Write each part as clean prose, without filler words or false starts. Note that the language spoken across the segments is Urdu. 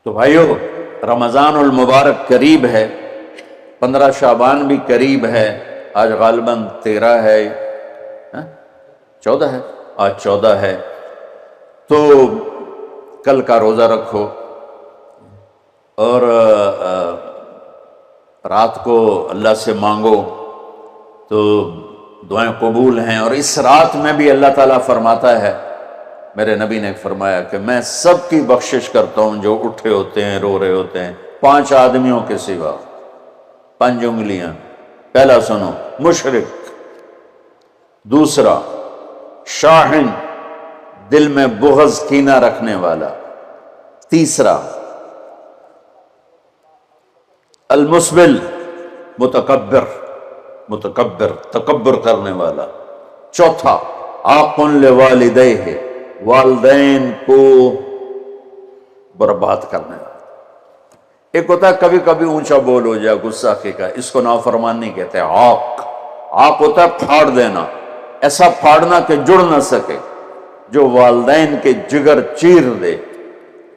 تو بھائیو، رمضان المبارک قریب ہے، 15 شعبان بھی قریب ہے، آج غالباً 13 ہے، 14 ہے، آج 14 ہے، تو کل کا روزہ رکھو اور رات کو اللہ سے مانگو تو دعائیں قبول ہیں۔ اور اس رات میں بھی اللہ تعالیٰ فرماتا ہے، میرے نبی نے فرمایا کہ میں سب کی بخشش کرتا ہوں جو اٹھے ہوتے ہیں، رو رہے ہوتے ہیں، 5 آدمیوں کے سوا، 5 انگلیاں۔ پہلا سنو، مشرک، دوسرا شاحن، دل میں بغض کینہ رکھنے والا، تیسرا المسبل، متکبر تکبر کرنے والا، چوتھا عاق لوالدیہ، والدین کو برباد کرنے والا۔ ایک ہوتا ہے کبھی کبھی اونچا بول ہو جائے، غصہ کا، اس کو نافرمانی کہتے ہیں۔ عاق ہوتا ہے پھاڑ دینا، ایسا پھاڑنا کہ جڑ نہ سکے، جو والدین کے جگر چیر دے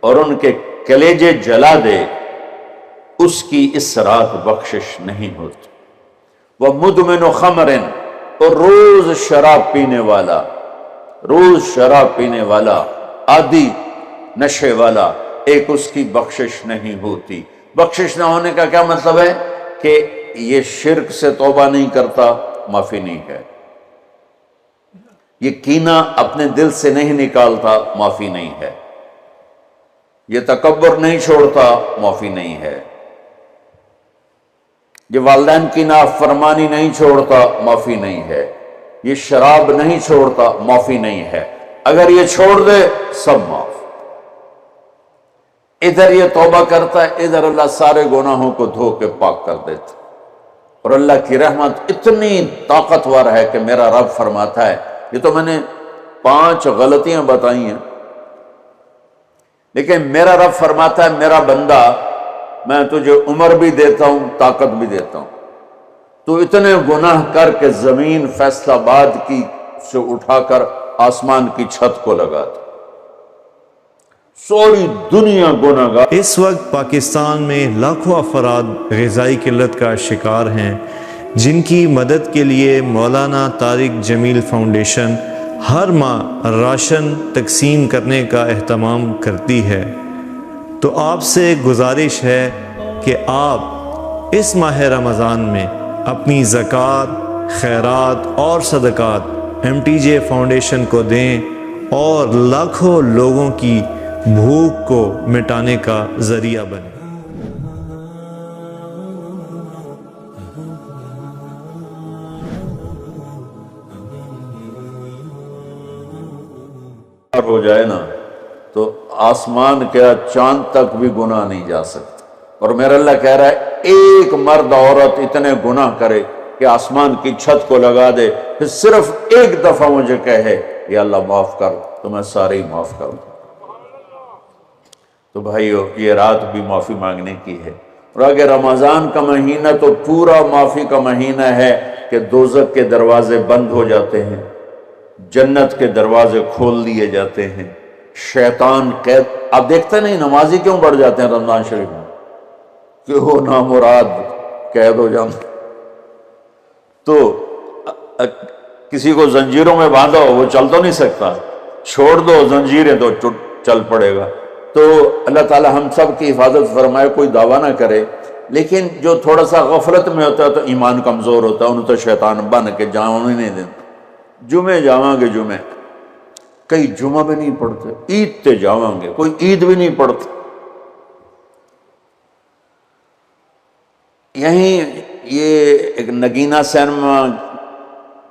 اور ان کے کلیجے جلا دے، اس کی اس رات بخشش نہیں ہوتی۔ وہ مدمن خمر، اور روز شراب پینے والا، روز شراب پینے والا، عادی نشے والا، ایک اس کی بخشش نہیں ہوتی۔ بخشش نہ ہونے کا کیا مطلب ہے؟ کہ یہ شرک سے توبہ نہیں کرتا، معافی نہیں ہے، یہ کینہ اپنے دل سے نہیں نکالتا، معافی نہیں ہے، یہ تکبر نہیں چھوڑتا، معافی نہیں ہے، یہ والدین کی نافرمانی نہیں چھوڑتا، معافی نہیں ہے، یہ شراب نہیں چھوڑتا، معافی نہیں ہے۔ اگر یہ چھوڑ دے سب معاف۔ ادھر یہ توبہ کرتا ہے، ادھر اللہ سارے گناہوں کو دھو کے پاک کر دیتا۔ اور اللہ کی رحمت اتنی طاقتور ہے کہ میرا رب فرماتا ہے، یہ تو میں نے 5 غلطیاں بتائی ہیں، لیکن میرا رب فرماتا ہے میرا بندہ، میں تجھے عمر بھی دیتا ہوں، طاقت بھی دیتا ہوں، تو اتنے گناہ کر کے زمین فیصل آباد کی سے اٹھا کر آسمان کی چھت کو لگا دے، سوری دنیا گناہ گار۔ اس وقت پاکستان میں لاکھوں افراد غذائی قلت کا شکار ہیں، جن کی مدد کے لیے مولانا طارق جمیل فاؤنڈیشن ہر ماہ راشن تقسیم کرنے کا اہتمام کرتی ہے۔ تو آپ سے گزارش ہے کہ آپ اس ماہ رمضان میں اپنی زکوٰۃ، خیرات اور صدقات MTJ فاؤنڈیشن کو دیں اور لاکھوں لوگوں کی بھوک کو مٹانے کا ذریعہ بنیں۔ ہو جائے نا تو آسمان کیا چاند تک بھی گناہ نہیں جا سکتا۔ اور میرا اللہ کہہ رہا ہے ایک مرد عورت اتنے گناہ کرے کہ آسمان کی چھت کو لگا دے، پھر صرف ایک دفعہ مجھے کہے یا اللہ معاف کر، تو میں سارے ہی معاف کر دوں۔ تو بھائیو، یہ رات بھی معافی مانگنے کی ہے۔ اور اگر رمضان کا مہینہ تو پورا معافی کا مہینہ ہے کہ دوزخ کے دروازے بند ہو جاتے ہیں، جنت کے دروازے کھول دیے جاتے ہیں، شیطان قید۔ آپ دیکھتے نہیں نمازی کیوں بڑھ جاتے ہیں رمضان شریف میں؟ کہ وہ نامراد قید ہو جاؤں۔ تو کسی کو زنجیروں میں باندھو، وہ چل تو نہیں سکتا، چھوڑ دو زنجیریں تو چل پڑے گا۔ تو اللہ تعالی ہم سب کی حفاظت فرمائے، کوئی دعویٰ نہ کرے، لیکن جو تھوڑا سا غفلت میں ہوتا ہے تو ایمان کمزور ہوتا ہے، انہوں تو شیطان بن کے جاؤں ہی نہیں دیتا۔ جمعے جاواں گے، جمعے کئی جمعہ بھی نہیں پڑھتے، عید تے جاواں گے، کوئی عید بھی نہیں پڑھتا۔ یہیں یہ ایک نگینہ سینما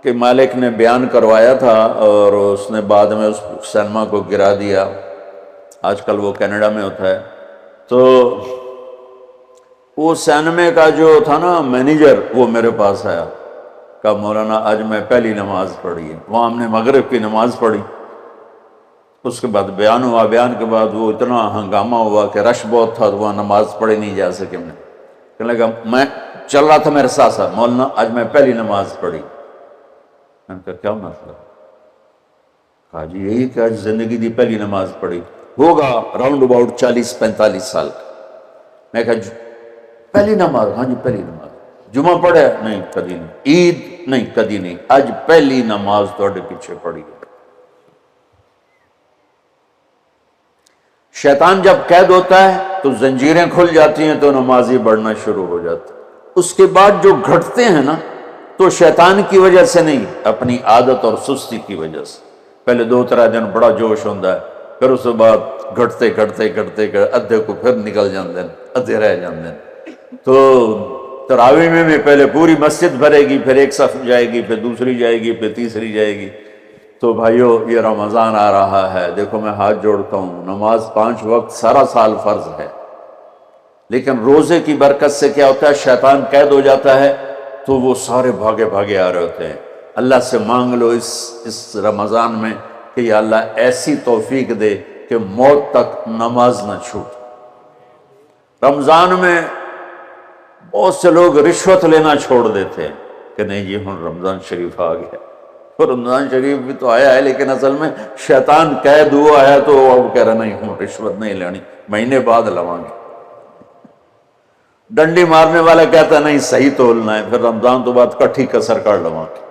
کے مالک نے بیان کروایا تھا اور اس نے بعد میں اس سینما کو گرا دیا، آج کل وہ کینیڈا میں ہوتا ہے۔ تو وہ سینمے کا جو تھا نا مینیجر، وہ میرے پاس آیا، کہا مولانا آج میں پہلی نماز پڑھی ہے۔ وہاں ہم نے مغرب کی نماز پڑھی، اس کے بعد بیان ہوا، بیان کے بعد وہ اتنا ہنگامہ ہوا کہ رش بہت تھا، تو وہاں نماز پڑھی نہیں جا سکے۔ میں کہنے لگا، میں چل رہا تھا میرے ساتھ ساتھ، مولانا آج میں پہلی نماز پڑھی۔ میں نے کہا کیا مطلب؟ کہا جی یہی کہ آج زندگی دی پہلی نماز پڑھی۔ ہوگا راؤنڈ اباؤٹ 40-45 سال کا۔ میں کہا پہلی نماز؟ ہاں جی پہلی نماز۔ جمعہ پڑھا؟ نہیں کدی نہیں۔ عید؟ نہیں کدی نہیں۔ اج پہلی نماز تھوڑے پیچھے پڑھی ہے۔ شیطان جب قید ہوتا ہے تو زنجیریں کھل جاتی ہیں تو نمازی بڑھنا شروع ہو جاتا ہے۔ اس کے بعد جو گھٹتے ہیں نا تو شیطان کی وجہ سے نہیں، اپنی عادت اور سستی کی وجہ سے۔ پہلے 2-3 دن بڑا جوش ہوتا ہے، پھر اس کے بعد گھٹتے ادھے کو پھر نکل جاندے ہیں، ادھے رہ جاندے ہیں۔ تو تراویح میں بھی پہلے پوری مسجد بھرے گی، پھر ایک صف جائے گی، پھر دوسری جائے گی، پھر تیسری جائے گی۔ تو بھائیو یہ رمضان آ رہا ہے، دیکھو میں ہاتھ جوڑتا ہوں، نماز 5 وقت سارا سال فرض ہے، لیکن روزے کی برکت سے کیا ہوتا ہے، شیطان قید ہو جاتا ہے تو وہ سارے بھاگے بھاگے آ رہے ہوتے ہیں۔ اللہ سے مانگ لو اس رمضان میں کہ یا اللہ ایسی توفیق دے کہ موت تک نماز نہ چھوٹ۔ رمضان میں بہت سے لوگ رشوت لینا چھوڑ دیتے ہیں کہ نہیں جی ہن رمضان شریف آ گیا۔ اور رمضان شریف بھی تو آیا ہے، لیکن اصل میں شیطان قید ہوا ہے تو اب کہہ رہا نہیں ہوں رشوت نہیں لینی، مہینے بعد لواں گے۔ ڈنڈی مارنے والا کہتا نہیں صحیح تولنا ہے، پھر رمضان تو بعد کٹھی کسر کر لواں گے۔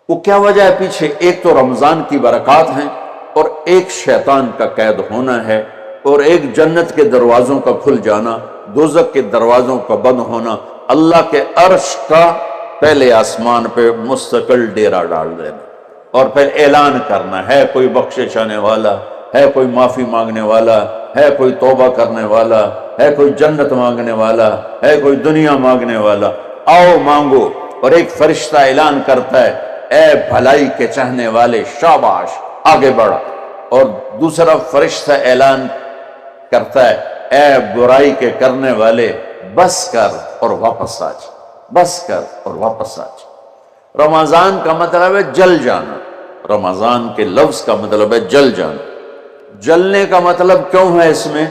وہ کیا وجہ ہے پیچھے؟ ایک تو رمضان کی برکات ہیں، اور ایک شیطان کا قید ہونا ہے، اور ایک جنت کے دروازوں کا کھل جانا، دوزخ کے دروازوں کا بند ہونا، اللہ کے عرش کا پہلے آسمان پہ مستقل ڈیرا ڈال دینا، اور پھر اعلان کرنا ہے کوئی بخشش آنے والا ہے، کوئی معافی مانگنے والا ہے، کوئی توبہ کرنے والا ہے، کوئی جنت مانگنے والا ہے، کوئی دنیا مانگنے والا، آؤ مانگو۔ اور ایک فرشتہ اعلان کرتا ہے اے بھلائی کے چاہنے والے شاباش آگے بڑھ، اور دوسرا فرشتہ اعلان کرتا ہے اے برائی کے کرنے والے بس کر اور واپس آ جا، بس کر اور واپس آ جا۔ رمضان کا مطلب ہے جل جانا، رمضان کے لفظ کا مطلب ہے جل جانا۔ جلنے کا مطلب کیوں ہے اس میں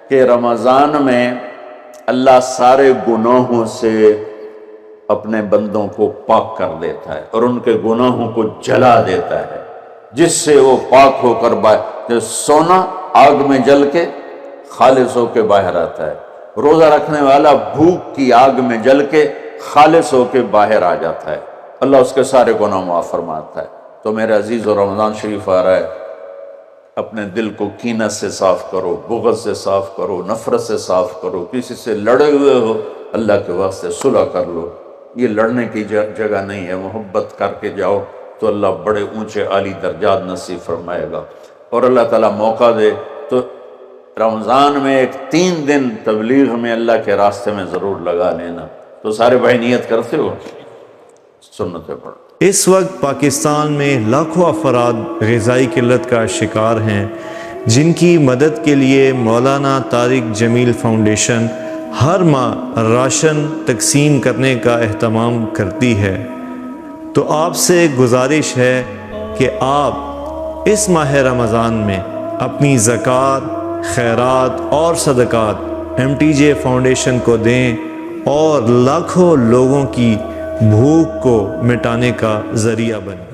کہ رمضان میں اللہ سارے گناہوں سے اپنے بندوں کو پاک کر دیتا ہے اور ان کے گناہوں کو جلا دیتا ہے، جس سے وہ پاک ہو کر باہر، سونا آگ میں جل کے خالص ہو کے باہر آتا ہے، روزہ رکھنے والا بھوک کی آگ میں جل کے خالص ہو کے باہر آ جاتا ہے، اللہ اس کے سارے گناہ معاف فرماتا ہے۔ تو میرے عزیز، رمضان شریف آ رہا ہے، اپنے دل کو کینہ سے صاف کرو، بغض سے صاف کرو، نفرت سے صاف کرو، کسی سے لڑے ہوئے ہو اللہ کے واسطے صلح کر لو۔ یہ لڑنے کی جگہ نہیں ہے، محبت کر کے جاؤ تو اللہ بڑے اونچے عالی درجات نصیب فرمائے گا۔ اور اللہ تعالیٰ موقع دے تو رمضان میں ایک 3 دن تبلیغ میں اللہ کے راستے میں ضرور لگا لینا۔ تو سارے بھائی نیت کرتے ہو، سنتیں پڑھ۔ اس وقت پاکستان میں لاکھوں افراد غذائی قلت کا شکار ہیں، جن کی مدد کے لیے مولانا طارق جمیل فاؤنڈیشن ہر ماہ راشن تقسیم کرنے کا اہتمام کرتی ہے۔ تو آپ سے گزارش ہے کہ آپ اس ماہ رمضان میں اپنی زکوٰۃ، خیرات اور صدقات MTJ فاؤنڈیشن کو دیں اور لاکھوں لوگوں کی بھوک کو مٹانے کا ذریعہ بنیں۔